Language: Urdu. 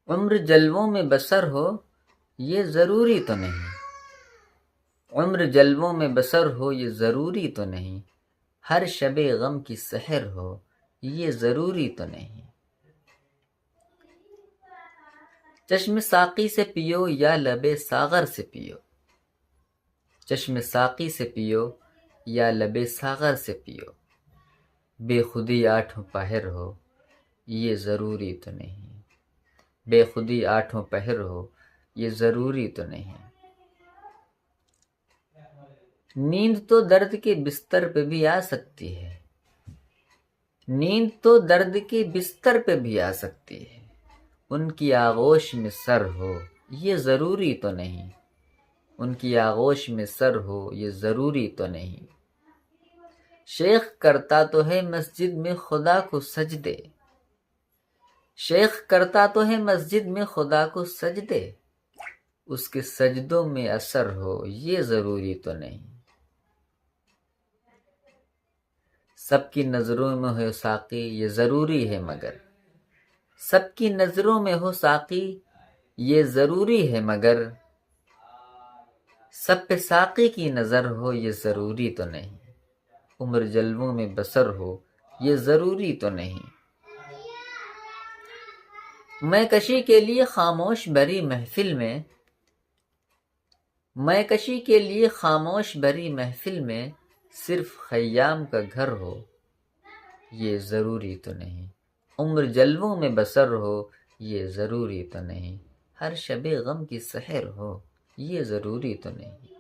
عمر جلووں میں بسر ہو یہ ضروری تو نہیں، عمر جلووں میں بسر ہو یہ ضروری تو نہیں، ہر شب غم کی سحر ہو یہ ضروری تو نہیں۔ چشم ساقی سے پیو یا لب ساغر سے پیو، چشم ساقی سے پیو یا لب ساغر سے پیو، بے خودی آٹھوں پہر ہو یہ ضروری تو نہیں، بے خودی آٹھوں پہر ہو یہ ضروری تو نہیں۔ نیند تو درد کے بستر پہ بھی آ سکتی ہے، نیند تو درد کے بستر پہ بھی آ سکتی ہے، ان کی آغوش میں سر ہو یہ ضروری تو نہیں، ان کی آغوش میں سر ہو یہ ضروری تو نہیں۔ شیخ کرتا تو ہے مسجد میں خدا کو سجدے، شیخ کرتا تو ہے مسجد میں خدا کو سجدے، اس کے سجدوں میں اثر ہو یہ ضروری تو نہیں۔ سب کی نظروں میں ہو ساقی یہ ضروری ہے مگر، سب کی نظروں میں ہو ساقی یہ ضروری ہے مگر، سب پہ ساقی کی نظر ہو یہ ضروری تو نہیں، عمر جلووں میں بسر ہو یہ ضروری تو نہیں۔ میں کشی کے لیے خاموش بھری محفل میں، میں کشی کے لیے خاموش بھری محفل میں صرف خیام کا گھر ہو یہ ضروری تو نہیں، عمر جلووں میں بسر ہو یہ ضروری تو نہیں، ہر شب غم کی سحر ہو یہ ضروری تو نہیں۔